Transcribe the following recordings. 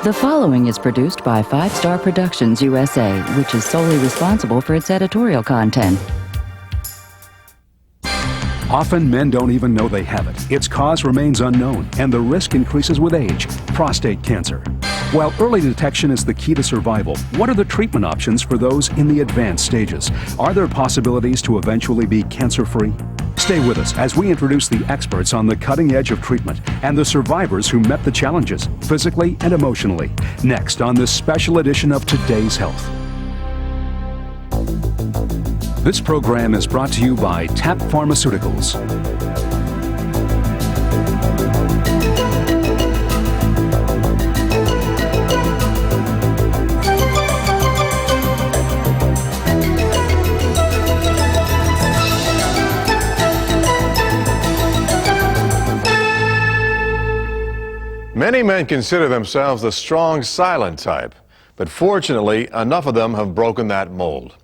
The following is produced by 5 Star Productions USA, which is solely responsible for its editorial content. Often men don't even know they have it. Its cause remains unknown, and the risk increases with age. Prostate cancer. While early detection is the key to survival, what are the treatment options for those in the advanced stages? Are there possibilities to eventually be cancer-free? Stay with us as we introduce the experts on the cutting edge of treatment and the survivors who met the challenges, physically and emotionally. Next on this special edition of Today's Health. This program is brought to you by TAP Pharmaceuticals. Many men consider themselves the strong, silent type, but fortunately, enough of them have broken that mold.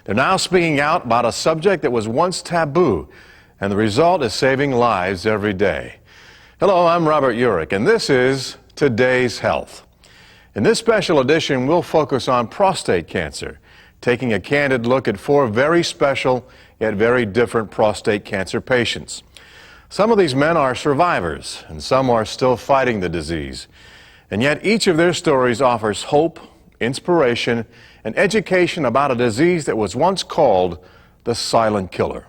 They're now speaking out about a subject that was once taboo, and the result is saving lives every day. Hello, I'm Robert Urich, and this is Today's Health. In this special edition, we'll focus on prostate cancer, taking a candid look at 4 very special yet very different prostate cancer patients. Some of these men are survivors, and some are still fighting the disease. And yet each of their stories offers hope, inspiration, and education about a disease that was once called the silent killer.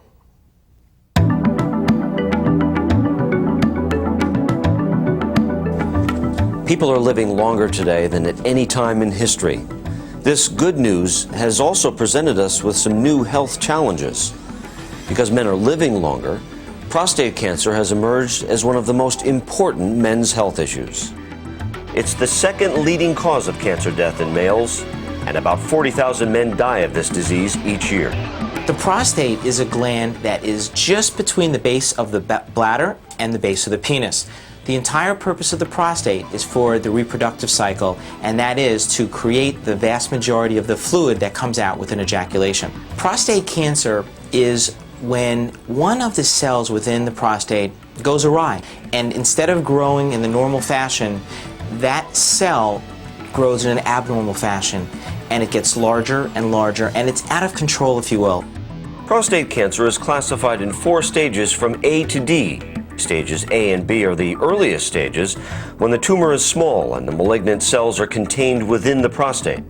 People are living longer today than at any time in history. This good news has also presented us with some new health challenges. Because men are living longer, prostate cancer has emerged as one of the most important men's health issues. It's the second leading cause of cancer death in males, and about 40,000 men die of this disease each year. The prostate is a gland that is just between the base of the bladder and the base of the penis. The entire purpose of the prostate is for the reproductive cycle, and that is to create the vast majority of the fluid that comes out with an ejaculation. Prostate cancer is when one of the cells within the prostate goes awry, and instead of growing in the normal fashion, that cell grows in an abnormal fashion, and it gets larger and larger, and it's out of control, if you will. Prostate cancer is classified in 4 stages from A to D. Stages A and B are the earliest stages, when the tumor is small and the malignant cells are contained within the prostate.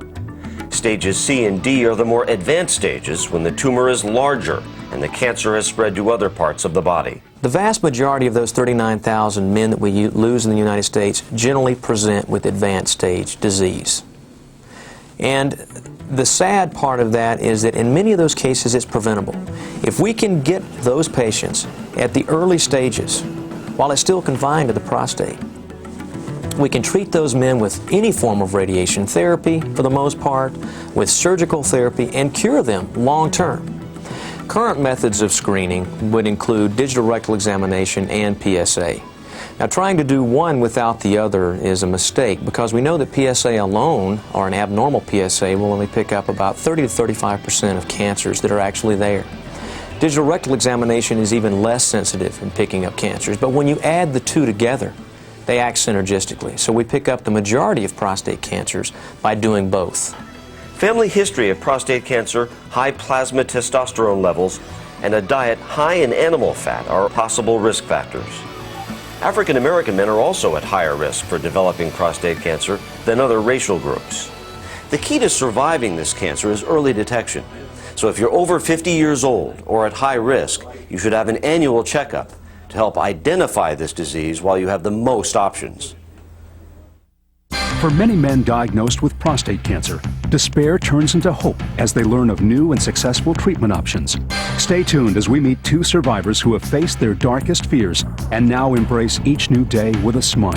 Stages C and D are the more advanced stages, when the tumor is larger and the cancer has spread to other parts of the body. The vast majority of those 39,000 men that we lose in the United States generally present with advanced stage disease. And the sad part of that is that in many of those cases it's preventable. If we can get those patients at the early stages, while it's still confined to the prostate, we can treat those men with any form of radiation therapy, for the most part, with surgical therapy, and cure them long term. Current methods of screening would include digital rectal examination and PSA. Now, trying to do one without the other is a mistake, because we know that PSA alone, or an abnormal PSA, will only pick up about 30 to 35% of cancers that are actually there. Digital rectal examination is even less sensitive in picking up cancers, but when you add the two together, they act synergistically. So we pick up the majority of prostate cancers by doing both. Family history of prostate cancer, high plasma testosterone levels, and a diet high in animal fat are possible risk factors. African American men are also at higher risk for developing prostate cancer than other racial groups. The key to surviving this cancer is early detection. So if you're over 50 years old or at high risk, you should have an annual checkup to help identify this disease while you have the most options. For many men diagnosed with prostate cancer, despair turns into hope as they learn of new and successful treatment options. Stay tuned as we meet 2 survivors who have faced their darkest fears and now embrace each new day with a smile.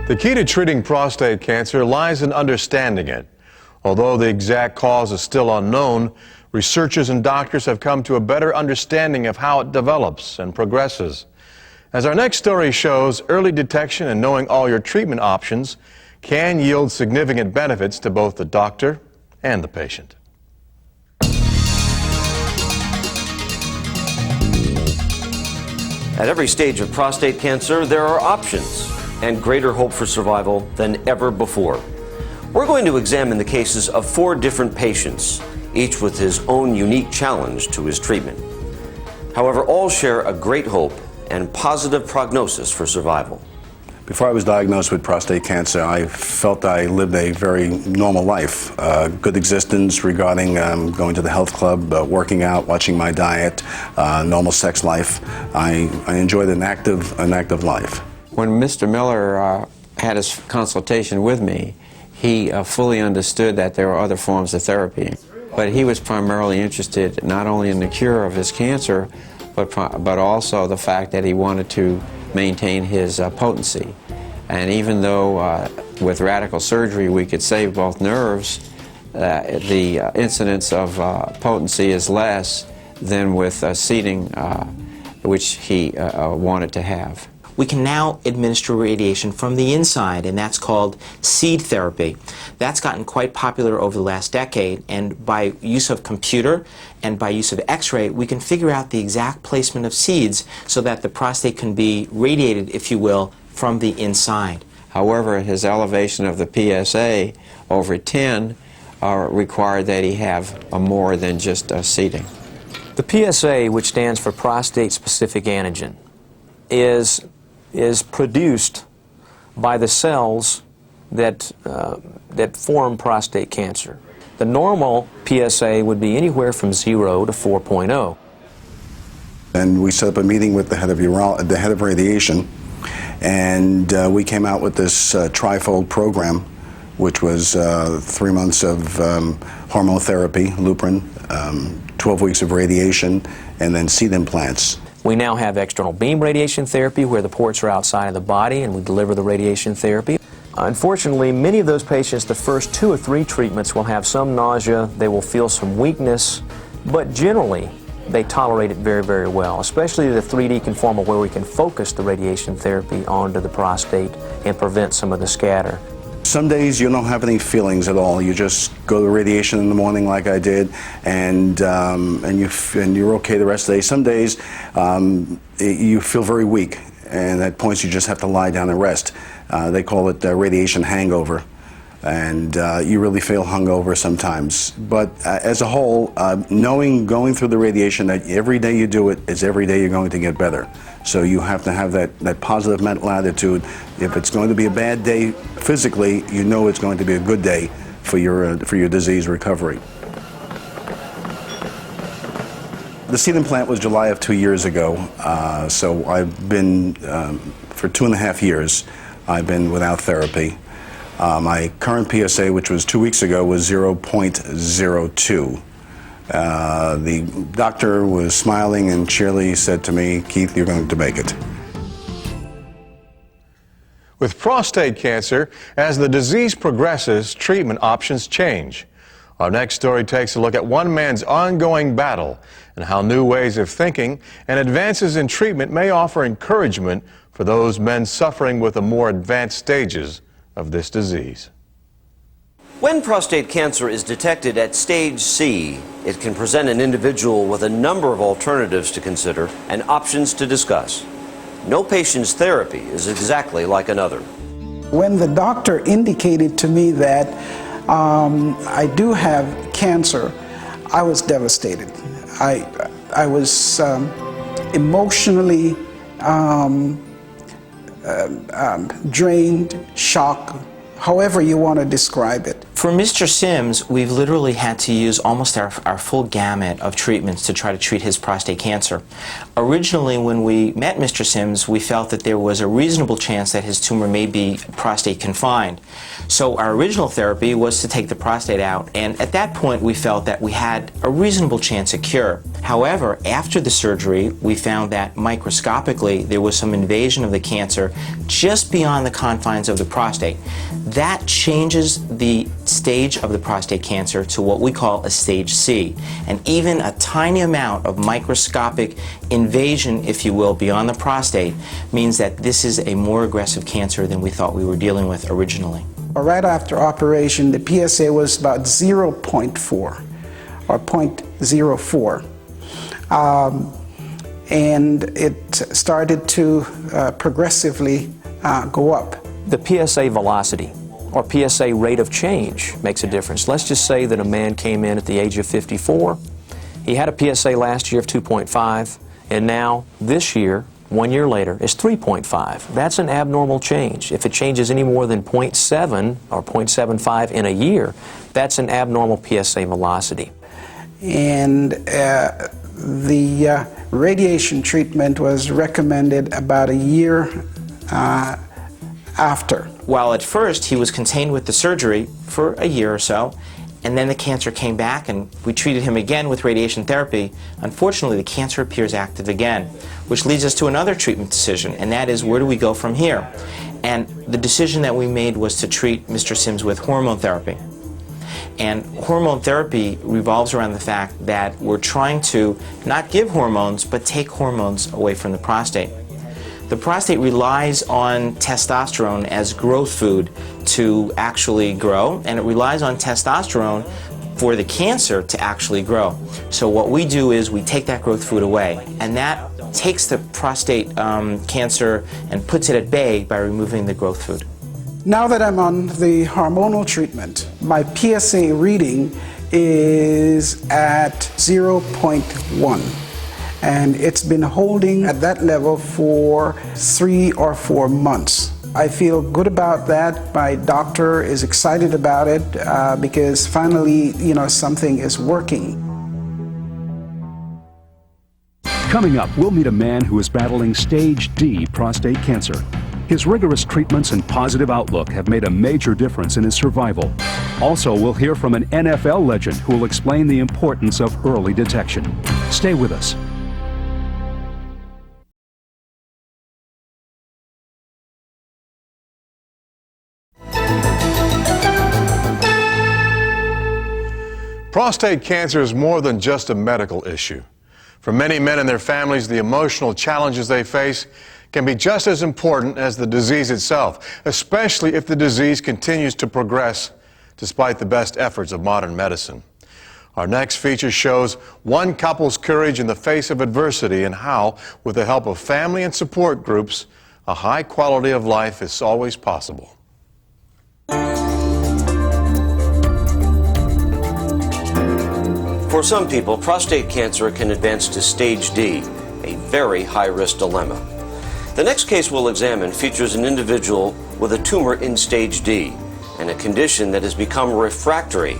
The key to treating prostate cancer lies in understanding it. Although the exact cause is still unknown, researchers and doctors have come to a better understanding of how it develops and progresses. As our next story shows, early detection and knowing all your treatment options can yield significant benefits to both the doctor and the patient. At every stage of prostate cancer, there are options and greater hope for survival than ever before. We're going to examine the cases of 4 different patients, each with his own unique challenge to his treatment. However, all share a great hope and positive prognosis for survival. Before I was diagnosed with prostate cancer, I felt I lived a very normal life, good existence regarding going to the health club, working out, watching my diet, normal sex life. I enjoyed an active life. When Mr. Miller had his consultation with me, he fully understood that there were other forms of therapy. But he was primarily interested not only in the cure of his cancer, but also the fact that he wanted to maintain his potency. And even though with radical surgery we could save both nerves, the incidence of potency is less than with seeding, which he wanted to have. We can now administer radiation from the inside, and that's called seed therapy. That's gotten quite popular over the last decade, and by use of computer and by use of X-ray, we can figure out the exact placement of seeds so that the prostate can be radiated, if you will, from the inside. However, his elevation of the PSA over 10 required that he have more than just seeding. The PSA, which stands for prostate-specific antigen, is produced by the cells that form prostate cancer. The normal PSA would be anywhere from 0 to 4.0. And we set up a meeting with the head of radiation, and we came out with this trifold program, which was 3 months of hormone therapy, Luprin, 12 weeks of radiation, and then seed implants. We now have external beam radiation therapy where the ports are outside of the body and we deliver the radiation therapy. Unfortunately, many of those patients, the first 2 or 3 treatments will have some nausea, they will feel some weakness, but generally they tolerate it very, very well, especially the 3D conformal where we can focus the radiation therapy onto the prostate and prevent some of the scatter. Some days you don't have any feelings at all. You just go to radiation in the morning like I did, and you're okay the rest of the day. Some days you feel very weak, and at points you just have to lie down and rest. They call it radiation hangover, and you really feel hungover sometimes. But as a whole, going through the radiation, that every day you do it is every day you're going to get better. So you have to have that positive mental attitude. If it's going to be a bad day physically, you know it's going to be a good day for your disease recovery. The seed implant was July of 2 years ago, so I've been, for 2.5 years, I've been without therapy. My current PSA, which was 2 weeks ago, was 0.02. The doctor was smiling and cheerily said to me, "Keith, you're going to make it." With prostate cancer, as the disease progresses, treatment options change. Our next story takes a look at one man's ongoing battle and how new ways of thinking and advances in treatment may offer encouragement for those men suffering with the more advanced stages of this disease. When prostate cancer is detected at stage C, it can present an individual with a number of alternatives to consider and options to discuss. No patient's therapy is exactly like another. When the doctor indicated to me that I do have cancer, I was devastated. I was emotionally drained, shocked, however you want to describe it. For Mr. Sims, we've literally had to use almost our full gamut of treatments to try to treat his prostate cancer. Originally, when we met Mr. Sims, we felt that there was a reasonable chance that his tumor may be prostate confined. So our original therapy was to take the prostate out, and at that point we felt that we had a reasonable chance of cure. However, after the surgery, we found that microscopically there was some invasion of the cancer just beyond the confines of the prostate. That changes the stage of the prostate cancer to what we call a stage C. And even a tiny amount of microscopic invasion, if you will, beyond the prostate means that this is a more aggressive cancer than we thought we were dealing with originally. or right after operation, the PSA was about 0.4 or 0.04. And it started to progressively go up. The PSA velocity or PSA rate of change makes a difference. Let's just say that a man came in at the age of 54. He had a PSA last year of 2.5, and now this year, 1 year later, is 3.5. That's an abnormal change. If it changes any more than 0.7 or 0.75 in a year, that's an abnormal PSA velocity. And the radiation treatment was recommended about a year after. While at first he was contained with the surgery for a year or so, and then the cancer came back and we treated him again with radiation therapy. Unfortunately, the cancer appears active again, which leads us to another treatment decision, and that is, where do we go from here? And the decision that we made was to treat Mr. Sims with hormone therapy. And hormone therapy revolves around the fact that we're trying to not give hormones, but take hormones away from the prostate. The prostate relies on testosterone as growth food to actually grow, and it relies on testosterone for the cancer to actually grow. So what we do is we take that growth food away, and that takes the prostate cancer and puts it at bay by removing the growth food. Now that I'm on the hormonal treatment, my PSA reading is at 0.1. And it's been holding at that level for 3 or 4 months. I feel good about that. My doctor is excited about it because finally, something is working. Coming up, we'll meet a man who is battling stage D prostate cancer. His rigorous treatments and positive outlook have made a major difference in his survival. Also, we'll hear from an NFL legend who will explain the importance of early detection. Stay with us. Prostate cancer is more than just a medical issue. For many men and their families, the emotional challenges they face can be just as important as the disease itself, especially if the disease continues to progress despite the best efforts of modern medicine. Our next feature shows one couple's courage in the face of adversity and how, with the help of family and support groups, a high quality of life is always possible. For some people, prostate cancer can advance to stage D, a very high-risk dilemma. The next case we'll examine features an individual with a tumor in stage D and a condition that has become refractory,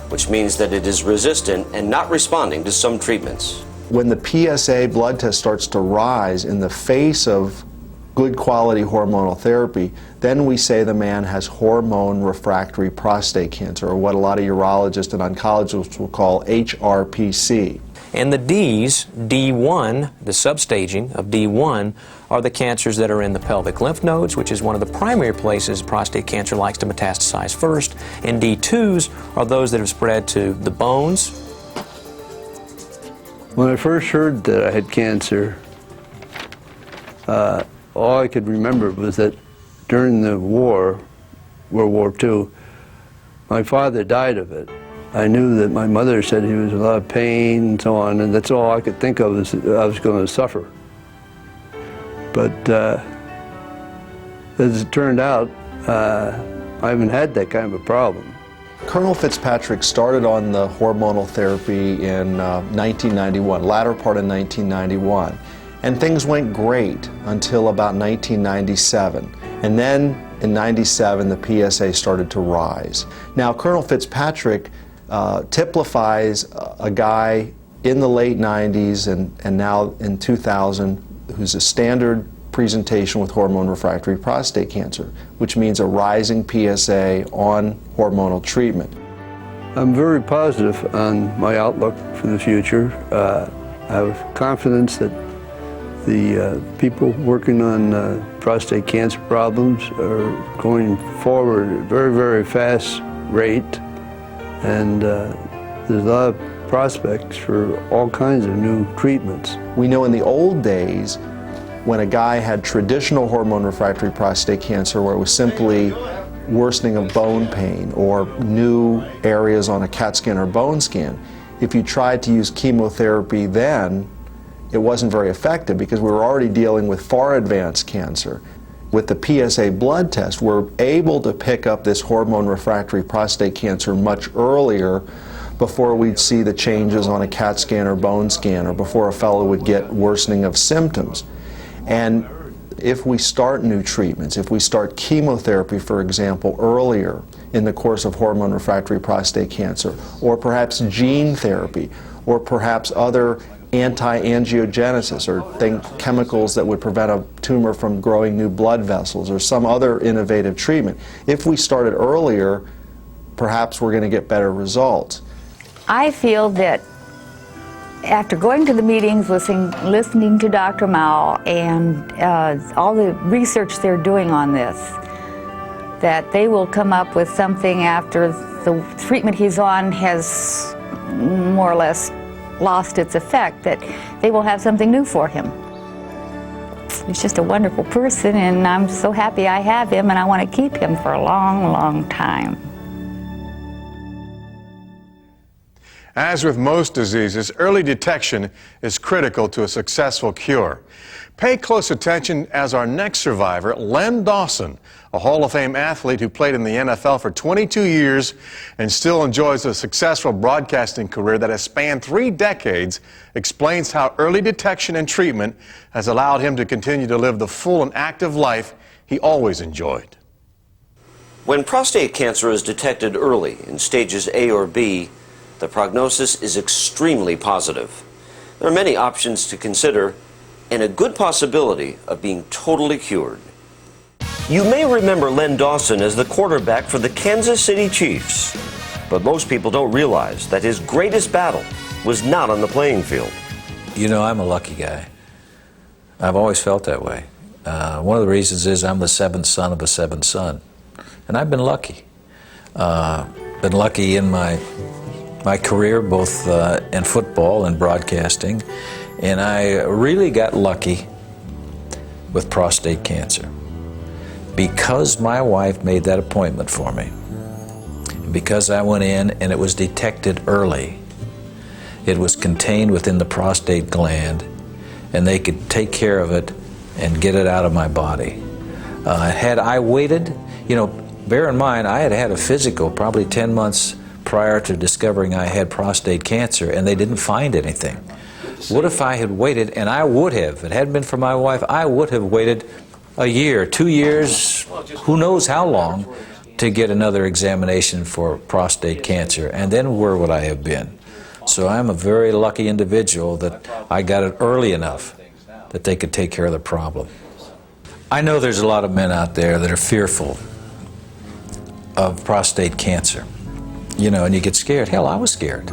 which means that it is resistant and not responding to some treatments. When the PSA blood test starts to rise in the face of good quality hormonal therapy, then we say the man has hormone refractory prostate cancer, or what a lot of urologists and oncologists will call HRPC. And the Ds, D1, the substaging of D1, are the cancers that are in the pelvic lymph nodes, which is one of the primary places prostate cancer likes to metastasize first. And D2s are those that have spread to the bones. When I first heard that I had cancer, all I could remember was that during the war, World War II, my father died of it. I knew that my mother said he was in a lot of pain and so on, and that's all I could think of, is I was going to suffer. But as it turned out, I haven't had that kind of a problem. Colonel Fitzpatrick started on the hormonal therapy in 1991, latter part of 1991. And things went great until about 1997. And then in 97, the PSA started to rise. Now, Colonel Fitzpatrick typifies a guy in the late 90s and now in 2000 who's a standard presentation with hormone refractory prostate cancer, which means a rising PSA on hormonal treatment. I'm very positive on my outlook for the future. I have confidence that the people working on prostate cancer problems are going forward at a very, very fast rate, and there's a lot of prospects for all kinds of new treatments. We know in the old days, when a guy had traditional hormone refractory prostate cancer, where it was simply worsening of bone pain or new areas on a CAT scan or bone scan. If you tried to use chemotherapy then, it wasn't very effective because we were already dealing with far advanced cancer. With the PSA blood test, we're able to pick up this hormone refractory prostate cancer much earlier before we'd see the changes on a CAT scan or bone scan or before a fellow would get worsening of symptoms. And if we start new treatments, if we start chemotherapy, for example, earlier in the course of hormone refractory prostate cancer, or perhaps gene therapy, or perhaps other anti-angiogenesis or chemicals that would prevent a tumor from growing new blood vessels or some other innovative treatment. If we started earlier, perhaps we're going to get better results. I feel that after going to the meetings, listening to Dr. Mao and all the research they're doing on this, that they will come up with something after the treatment he's on has more or less lost its effect, that they will have something new for him. He's just a wonderful person, and I'm so happy I have him, and I want to keep him for a long, long time. As with most diseases, early detection is critical to a successful cure. Pay close attention as our next survivor, Len Dawson, a Hall of Fame athlete who played in the NFL for 22 years and still enjoys a successful broadcasting career that has spanned 3 decades, explains how early detection and treatment has allowed him to continue to live the full and active life he always enjoyed. When prostate cancer is detected early in stages A or B, the prognosis is extremely positive. There are many options to consider and a good possibility of being totally cured. You may remember Len Dawson as the quarterback for the Kansas City Chiefs, but most people don't realize that his greatest battle was not on the playing field. You know, I'm a lucky guy. I've always felt that way. One of the reasons is I'm the 7th son of a 7th son, and I've been lucky. Been lucky in my career, both in football and broadcasting, and I really got lucky with prostate cancer because my wife made that appointment for me, because I went in and it was detected early. It was contained within the prostate gland, and they could take care of it and get it out of my body. Had I waited, you know, bear in mind I had had a physical probably 10 months prior to discovering I had prostate cancer, and they didn't find anything. What if I had waited, and I would have, if it hadn't been for my wife, I would have waited a year, 2 years, who knows how long, to get another examination for prostate cancer, and then where would I have been? So I'm a very lucky individual that I got it early enough that they could take care of the problem. I know there's a lot of men out there that are fearful of prostate cancer. You know, and you get scared. Hell, I was scared.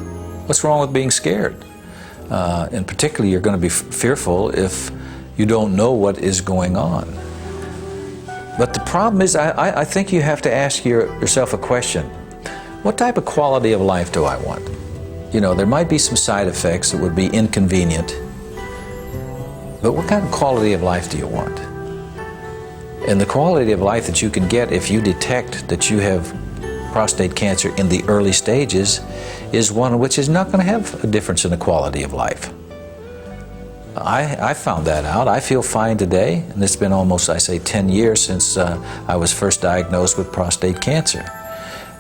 What's wrong with being scared? And particularly, you're going to be fearful if you don't know what is going on. But the problem is, I think you have to ask yourself a question. What type of quality of life do I want? You know, there might be some side effects that would be inconvenient, but what kind of quality of life do you want? And the quality of life that you can get if you detect that you have prostate cancer in the early stages is one which is not going to have a difference in the quality of life. I found that out. I feel fine today, and it's been almost, I say, 10 years since I was first diagnosed with prostate cancer.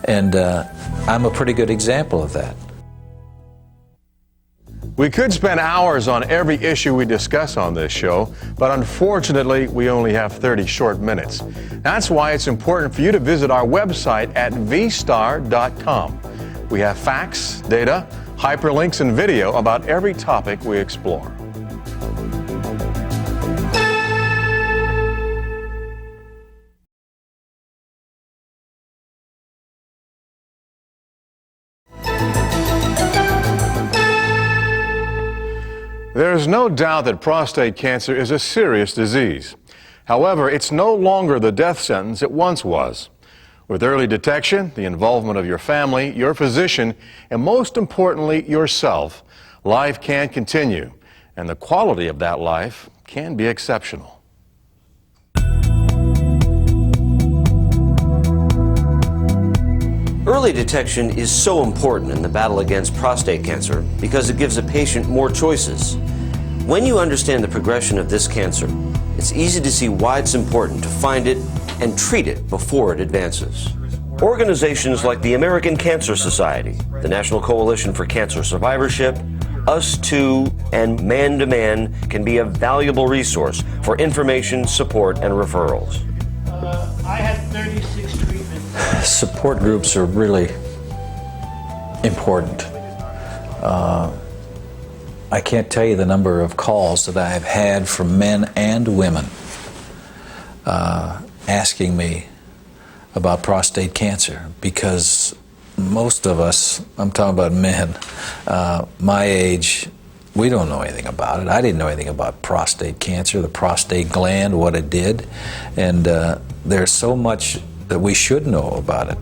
And I'm a pretty good example of that. We could spend hours on every issue we discuss on this show, but unfortunately, we only have 30 short minutes. That's why it's important for you to visit our website at vstar.com. We have facts, data, hyperlinks, and video about every topic we explore. There is no doubt that prostate cancer is a serious disease. However, it's no longer the death sentence it once was. With early detection, the involvement of your family, your physician, and most importantly, yourself, life can continue, and the quality of that life can be exceptional. Early detection is so important in the battle against prostate cancer because it gives a patient more choices. When you understand the progression of this cancer, it's easy to see why it's important to find it and treat it before it advances. Organizations like the American Cancer Society, the National Coalition for Cancer Survivorship, Us Too, and Man to Man can be a valuable resource for information, support, and referrals. I had 36 treatments. Support groups are really important. I can't tell you the number of calls that I have had from men and women asking me about prostate cancer, because most of us, I'm talking about men, my age, we don't know anything about it. I didn't know anything about prostate cancer, the prostate gland, what it did, and there's so much that we should know about it.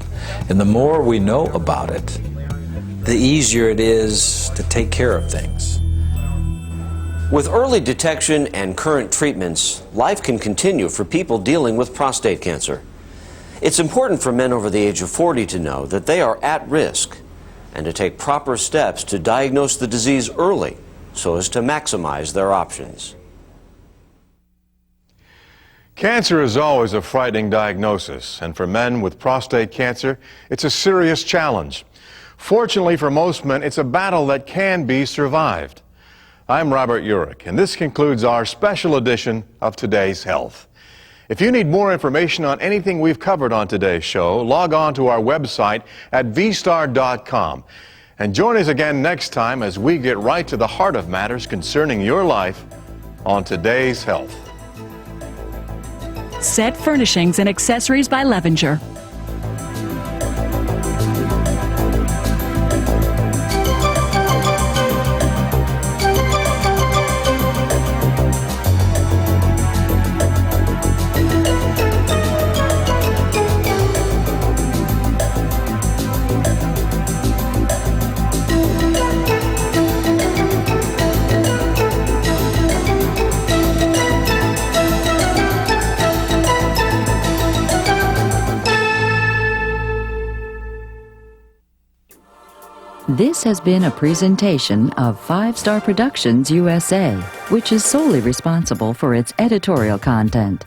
And the more we know about it, the easier it is to take care of things. With early detection and current treatments, life can continue for people dealing with prostate cancer. It's important for men over the age of 40 to know that they are at risk and to take proper steps to diagnose the disease early so as to maximize their options. Cancer is always a frightening diagnosis, and for men with prostate cancer, it's a serious challenge. Fortunately for most men, it's a battle that can be survived. I'm Robert Urich, and this concludes our special edition of Today's Health. If you need more information on anything we've covered on today's show, log on to our website at vstar.com. And join us again next time as we get right to the heart of matters concerning your life on Today's Health. Set Furnishings and Accessories by Levenger. This has been a presentation of 5 Star Productions USA, which is solely responsible for its editorial content.